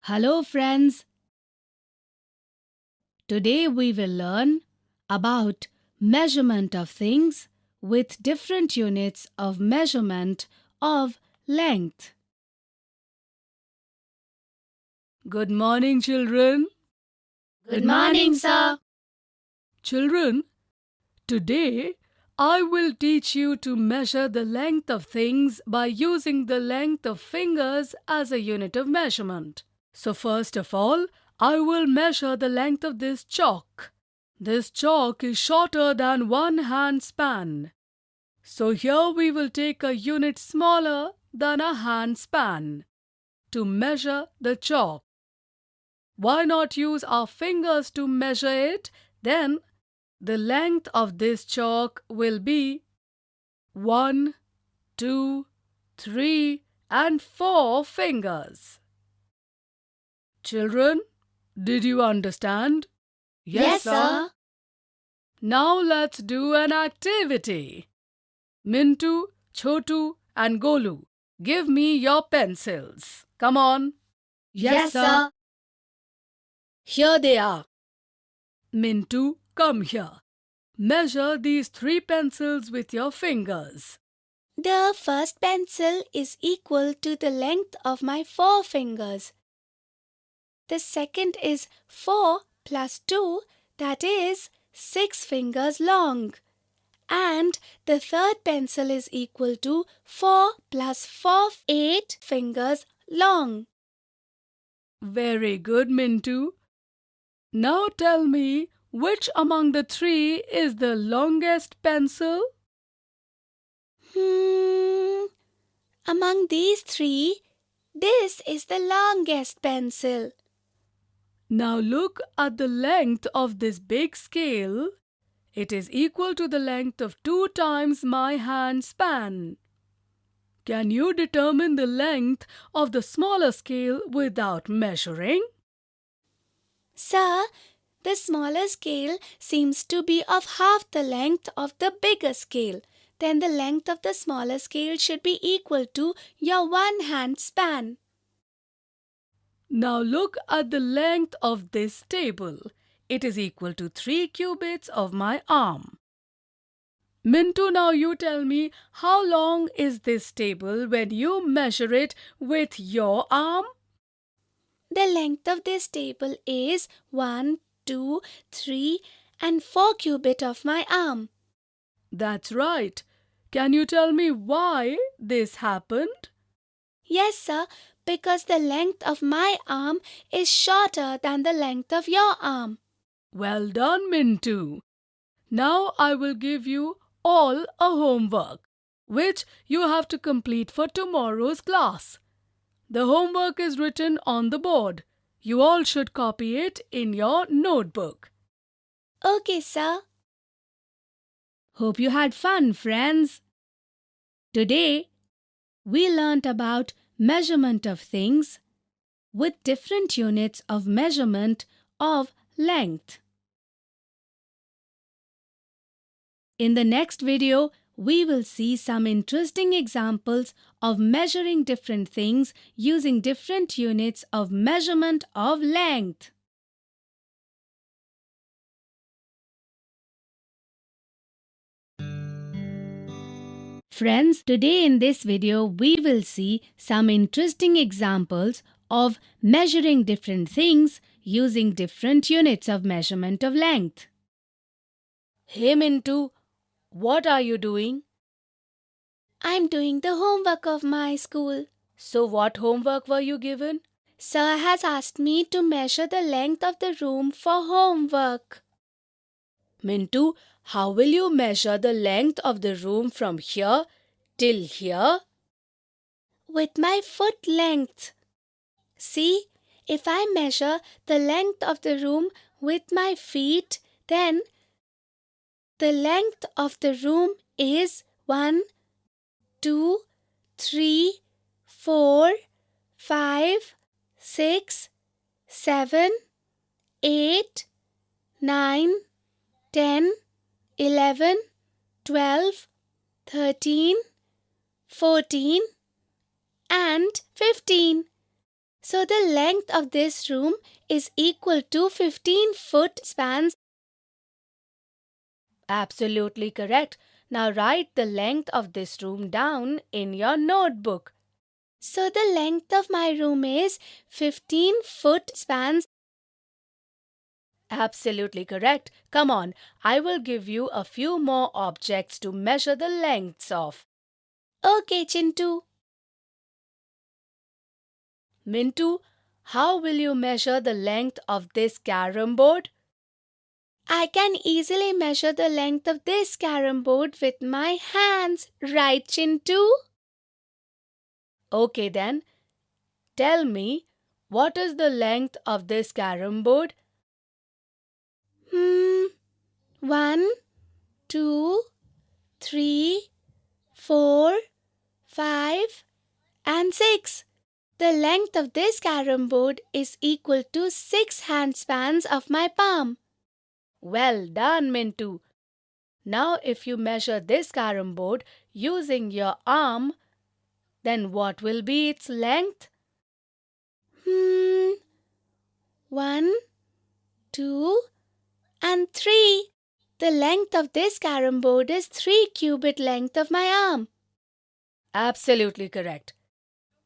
Hello friends, today we will learn about measurement of things with different units of measurement of length. Good morning children. Good morning, sir. Children, today I will teach you to measure the length of things by using the length of fingers as a unit of measurement. So first of all, I will measure the length of this chalk. This chalk is shorter than one hand span. So here we will take a unit smaller than a hand span to measure the chalk. Why not use our fingers to measure it? Then the length of this chalk will be 1, 2, 3 and 4 fingers. Children, did you understand? Yes, sir. Now let's do an activity. Mintu, Chotu and Golu, give me your pencils. Come on. Yes, sir. Here they are. Mintu, come here. Measure these 3 pencils with your fingers. The first pencil is equal to the length of my 4 fingers. The second is 4 plus 2, that is 6 fingers long. And the third pencil is equal to 4 plus 4, 8 fingers long. Very good, Mintu. Now tell me, which among the 3 is the longest pencil? Among these 3, this is the longest pencil. Now look at the length of this big scale. It is equal to the length of 2 times my hand span. Can you determine the length of the smaller scale without measuring? Sir, the smaller scale seems to be of half the length of the bigger scale. Then the length of the smaller scale should be equal to your one hand span. Now look at the length of this table. It is equal to 3 cubits of my arm. Mintu, now you tell me, how long is this table when you measure it with your arm? The length of this table is 1, 2, 3 and 4 cubits of my arm. That's right. Can you tell me why this happened? Yes, sir, because the length of my arm is shorter than the length of your arm. Well done, Mintu. Now I will give you all a homework, which you have to complete for tomorrow's class. The homework is written on the board. You all should copy it in your notebook. Okay, sir. Hope you had fun, friends. Today, we learnt about measurement of things with different units of measurement of length. In the next video, we will see some interesting examples of measuring different things using different units of measurement of length. Friends, today in this video, we will see some interesting examples of measuring different things using different units of measurement of length. Hey Mintu, what are you doing? I'm doing the homework of my school. So what homework were you given? Sir has asked me to measure the length of the room for homework. Mintu, how will you measure the length of the room from here till here? With my foot length. See, if I measure the length of the room with my feet, then the length of the room is 1, 2, 3, 4, 5, 6, 7, 8, 9, 10, 11, 12, 13, 14 and 15. So the length of this room is equal to 15-foot spans. Absolutely correct. Now write the length of this room down in your notebook. So the length of my room is 15-foot spans. Absolutely correct. Come on, I will give you a few more objects to measure the lengths of. Okay, Chintu. Mintu, how will you measure the length of this carom board? I can easily measure the length of this carom board with my hands, right, Chintu? Okay then, tell me, what is the length of this carom board? 1, 2, 3, 4, 5, and 6. The length of this carom board is equal to 6 handspans of my palm. Well done, Mintu. Now if you measure this carom board using your arm, then what will be its length? 1, 2, and 3. The length of this carom board is 3 cubit length of my arm. Absolutely correct.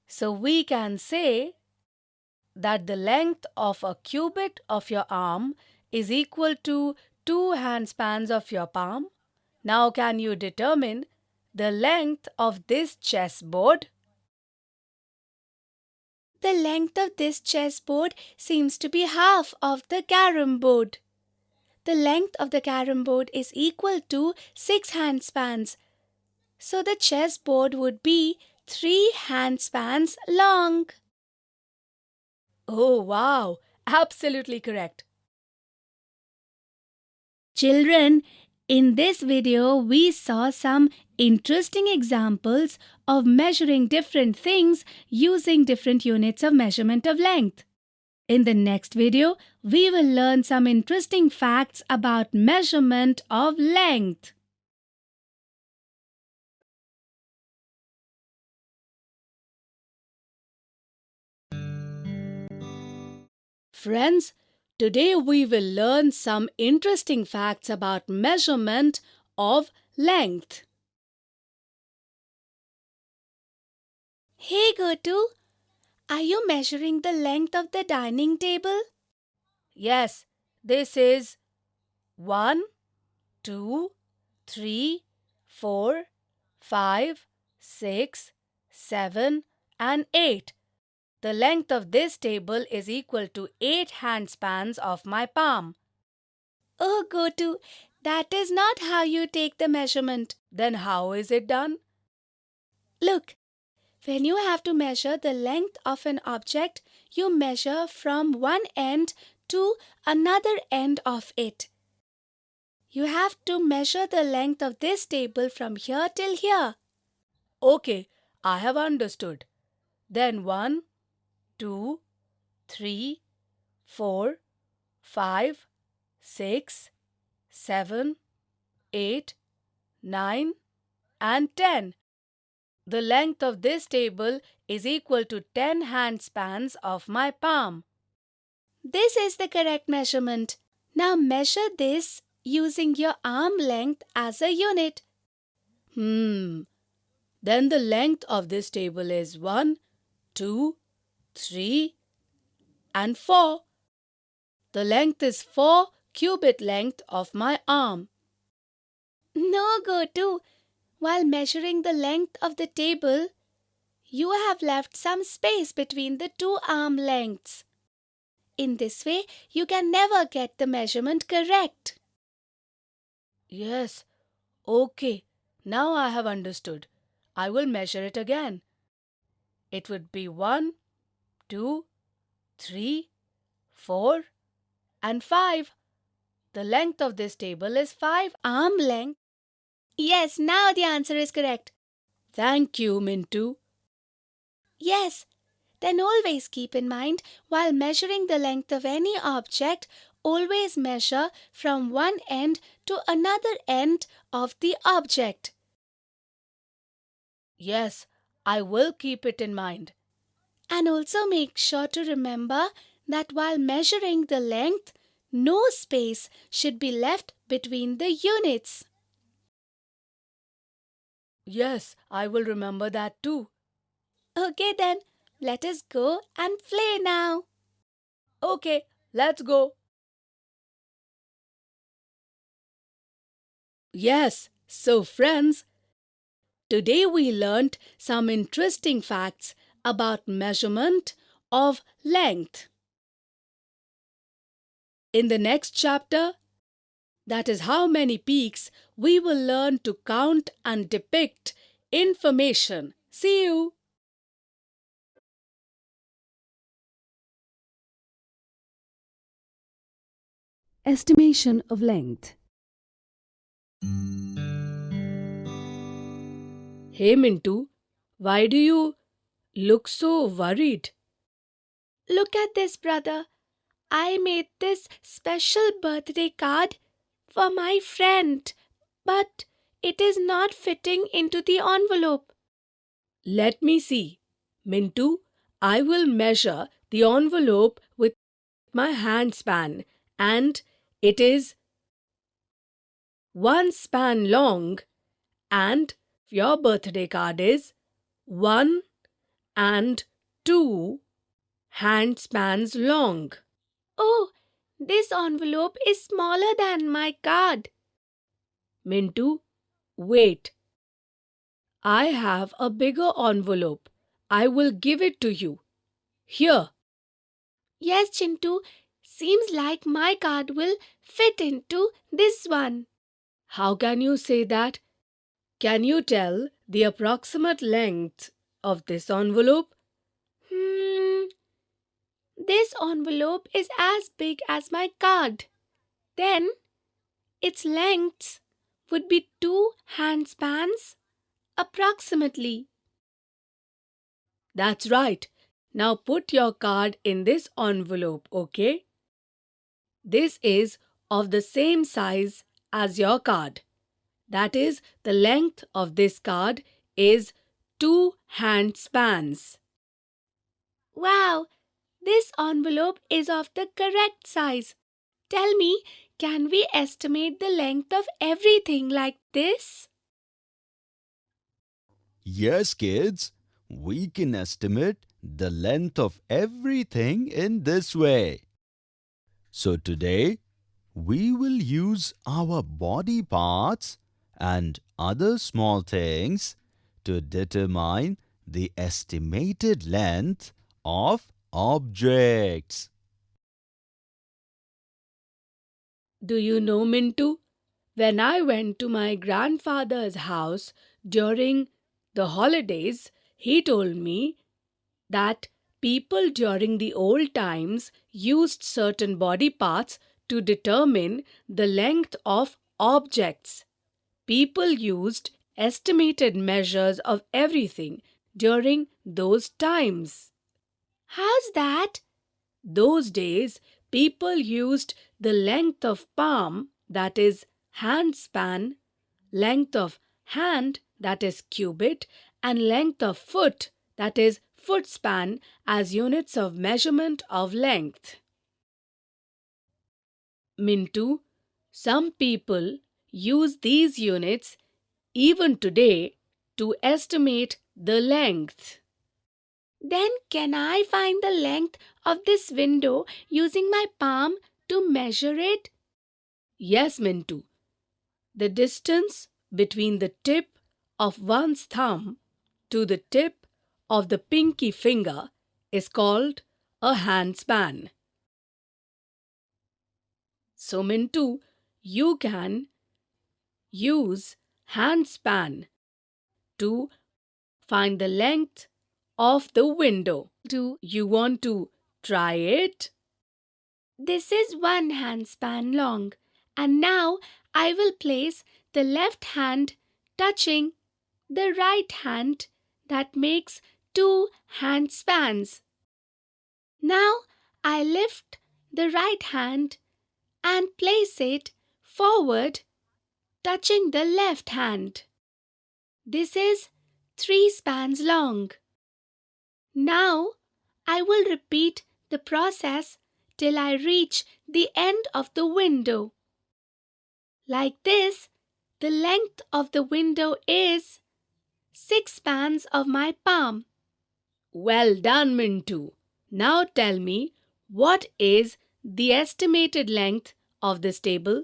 So we can say that the length of a cubit of your arm is equal to 2 handspans of your palm. Now can you determine the length of this chessboard? The length of this chessboard seems to be half of the carom board. The length of the carom board is equal to 6 handspans. So the chessboard would be 3 handspans long. Oh wow, absolutely correct. Children, in this video we saw some interesting examples of measuring different things using different units of measurement of length. In the next video, we will learn some interesting facts about measurement of length. Friends, today we will learn some interesting facts about measurement of length. Hey Gotu, are you measuring the length of the dining table? Yes, this is 1, 2, 3, 4, 5, 6, 7, and 8. The length of this table is equal to 8 handspans of my palm. Oh Gotu, that is not how you take the measurement. Then how is it done? Look, when you have to measure the length of an object, you measure from one end to another end of it. You have to measure the length of this table from here till here. Okay, I have understood. Then 1, 2, 3, 4, 5, 6, 7, 8, 9, and 10. The length of this table is equal to 10 handspans of my palm. This is the correct measurement. Now measure this using your arm length as a unit. Then the length of this table is 1, 2, 3, and 4. The length is 4 cubit length of my arm. No, Gotu. While measuring the length of the table, you have left some space between the two arm lengths. In this way, you can never get the measurement correct. Yes, okay. Now I have understood. I will measure it again. It would be 1, 2, 3, 4, and 5. The length of this table is 5 arm length. Yes, now the answer is correct. Thank you, Mintu. Yes, then always keep in mind, while measuring the length of any object, always measure from one end to another end of the object. Yes, I will keep it in mind. And also make sure to remember that while measuring the length, no space should be left between the units. Yes, I will remember that too. Okay then, let us go and play now. Okay, let's go. Yes, so friends, today we learnt some interesting facts about measurement of length. In the next chapter, that is how many peaks, we will learn to count and depict information. See you. Estimation of length. Hey Mintu, why do you look so worried? Look at this, brother. I made this special birthday card for my friend, but it is not fitting into the envelope. Let me see. Mintu, I will measure the envelope with my hand span and it is 1 span long and your birthday card is 1 and 2 hand spans long. Oh, this envelope is smaller than my card. Mintu, wait. I have a bigger envelope. I will give it to you. Here. Yes, Chintu, seems like my card will fit into this one. How can you say that? Can you tell the approximate length of this envelope? This envelope is as big as my card. Then its length would be 2 handspans approximately. That's right. Now put your card in this envelope, okay? This is of the same size as your card. That is, the length of this card is 2 handspans. Wow, this envelope is of the correct size. Tell me, can we estimate the length of everything like this? Yes, kids, we can estimate the length of everything in this way. So today, we will use our body parts and other small things to determine the estimated length of objects. Do you know, Mintu? When I went to my grandfather's house during the holidays, he told me that people during the old times used certain body parts to determine the length of objects. People used estimated measures of everything during those times. How's that? Those days, people used the length of palm, that is hand span, length of hand, that is cubit, and length of foot, that is foot span, as units of measurement of length. Mintu, some people use these units even today to estimate the length. Then can I find the length of this window using my palm to measure it? Yes, Mintu. The distance between the tip of one's thumb to the tip of the pinky finger is called a hand span. So, Mintu, you can use hand span to find the length of the window. Do you want to try it? This is 1 handspan long, and now I will place the left hand touching the right hand, that makes 2 handspans. Now I lift the right hand and place it forward, touching the left hand. This is 3 spans long. Now I will repeat the process till I reach the end of the window. Like this, the length of the window is 6 spans of my palm. Well done, Mintu. Now tell me, what is the estimated length of this table?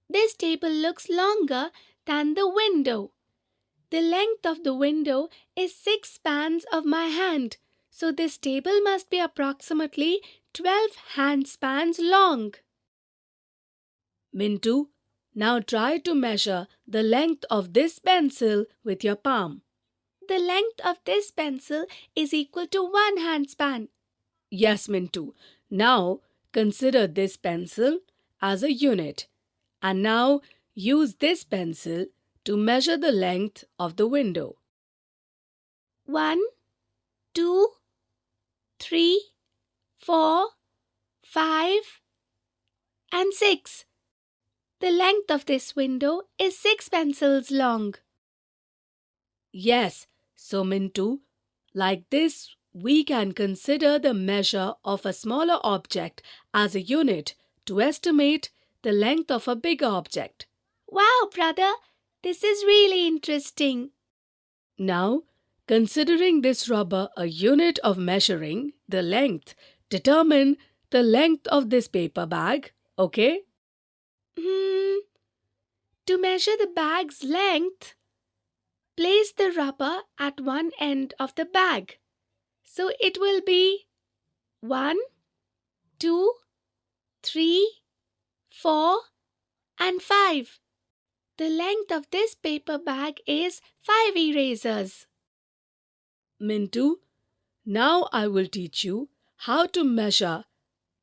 This table looks longer than the window. The length of the window is 6 spans of my hand, so this table must be approximately 12 hand spans long. Mintu, now try to measure the length of this pencil with your palm. The length of this pencil is equal to 1 hand span. Yes, Mintu. Now consider this pencil as a unit. And now use this pencil to measure the length of the window. 1, 2, 3, 4, 5, and 6. The length of this window is 6 pencils long. Yes, so Mintu, like this, we can consider the measure of a smaller object as a unit to estimate the length of a bigger object. Wow, brother, this is really interesting. Now, considering this rubber a unit of measuring the length, determine the length of this paper bag, okay? To measure the bag's length, place the rubber at one end of the bag. So it will be 1, 2, 3, 4, and 5. The length of this paper bag is 5 erasers. Mintu, now I will teach you how to measure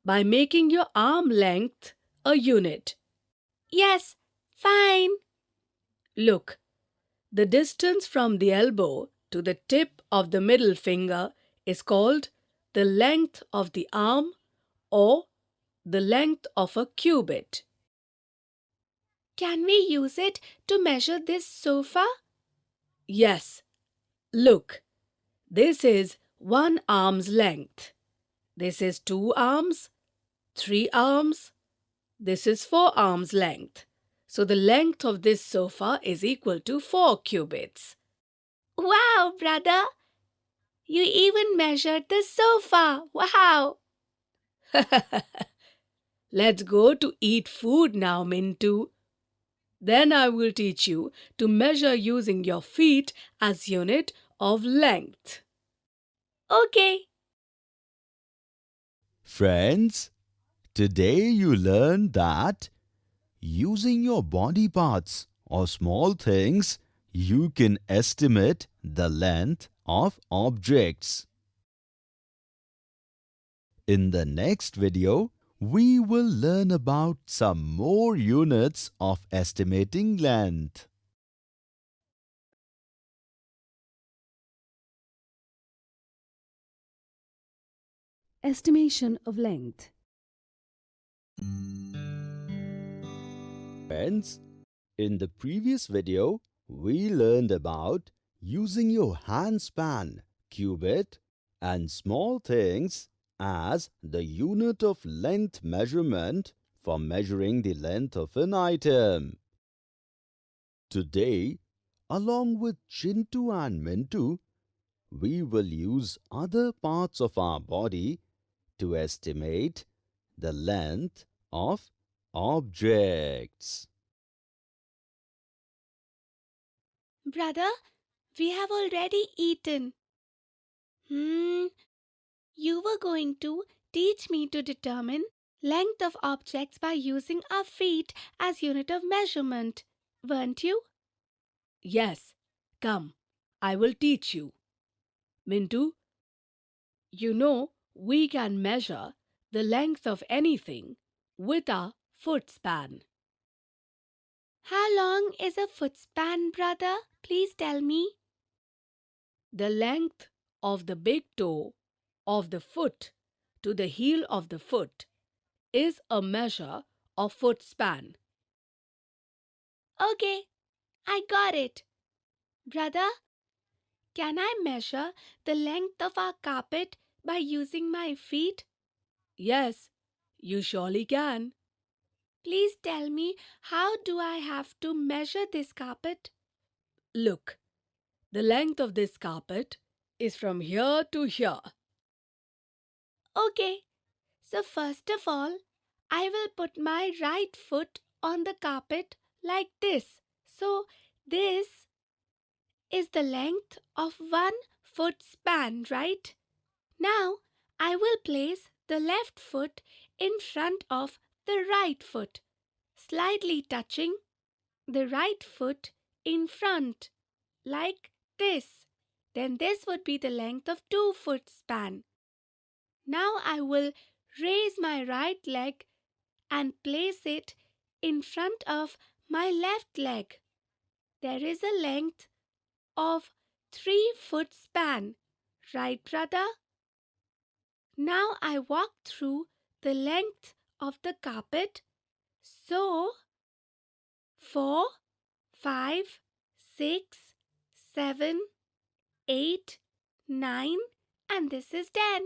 by making your arm length a unit. Yes, fine. Look, the distance from the elbow to the tip of the middle finger is called the length of the arm or the length of a cubit. Can we use it to measure this sofa? Yes, look, this is 1 arm's length. This is 2 arms, 3 arms. This is 4 arms length. So the length of this sofa is equal to 4 cubits. Wow, brother! You even measured the sofa. Wow! Let's go to eat food now, Mintu. Then I will teach you to measure using your feet as unit of length. Okay. Friends, today you learned that using your body parts or small things, you can estimate the length of objects. In the next video, we will learn about some more units of estimating length. Estimation of length. Friends, in the previous video, we learned about using your handspan, cubit, and small things as the unit of length measurement for measuring the length of an item. Today, along with Chintu and Mintu, we will use other parts of our body to estimate the length of objects. Brother, we have already eaten. You were going to teach me to determine length of objects by using our feet as unit of measurement, weren't you? Yes, come, I will teach you. Mintu, you know we can measure the length of anything with our foot span. How long is a foot span, brother? Please tell me. The length of the big toe of the foot to the heel of the foot is a measure of foot span. Okay, I got it. Brother, can I measure the length of our carpet by using my feet? Yes, you surely can. Please tell me, how do I have to measure this carpet? Look, the length of this carpet is from here to here. Okay, so first of all, I will put my right foot on the carpet like this. So this is the length of 1 foot span, right? Now I will place the left foot in front of the right foot, slightly touching the right foot in front, like this. Then this would be the length of 2 foot span. Now I will raise my right leg and place it in front of my left leg. There is a length of 3 foot span, right, brother? Now I walk through the length of the carpet. So 4, 5, 6, 7, 8, 9, and this is 10.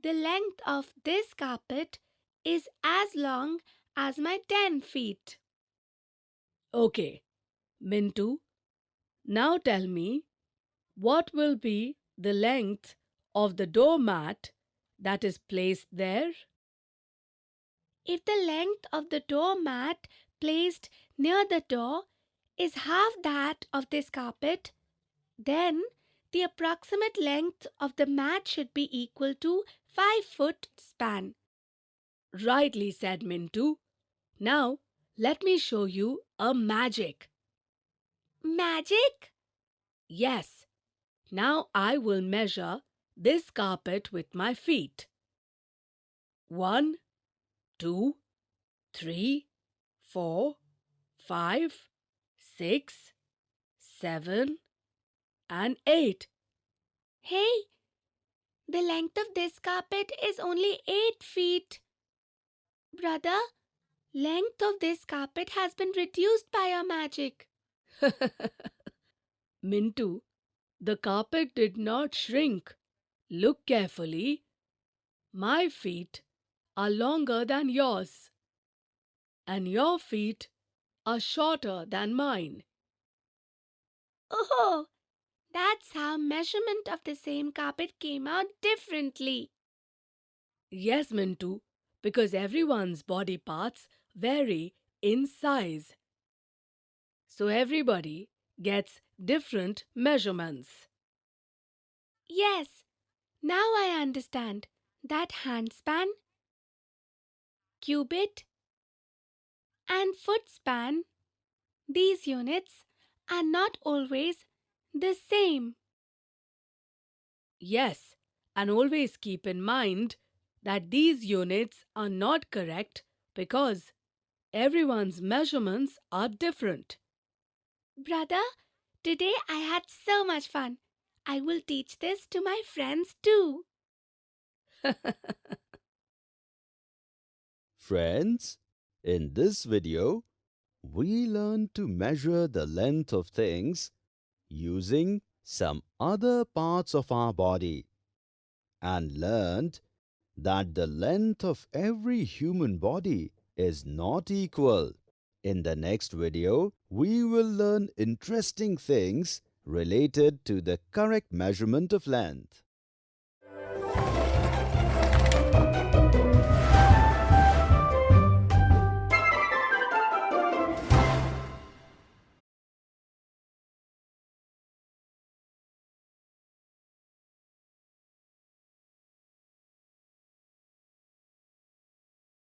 The length of this carpet is as long as my 10 feet. Okay, Mintu, now tell me, what will be the length of the doormat that is placed there? If the length of the doormat placed near the door is half that of this carpet, then the approximate length of the mat should be equal to 5 foot span. Rightly said, Mintu. Now, let me show you a magic. Magic? Yes, now I will measure this carpet with my feet. 1, 2, 3, 4, 5, 6, 7, and 8. Hey, the length of this carpet is only 8 feet. Brother, length of this carpet has been reduced by your magic. Mintu, the carpet did not shrink. Look carefully. My feet are longer than yours, and your feet are shorter than mine. Oh, that's how measurement of the same carpet came out differently. Yes, Mintu, because everyone's body parts vary in size. So everybody gets different measurements. Yes, now I understand that handspan, cubit, and footspan, these units are not always the same. Yes, and always keep in mind that these units are not correct because everyone's measurements are different. Brother, today I had so much fun. I will teach this to my friends too. Friends, in this video, we learned to measure the length of things using some other parts of our body and learned that the length of every human body is not equal. In the next video, we will learn interesting things related to the correct measurement of length.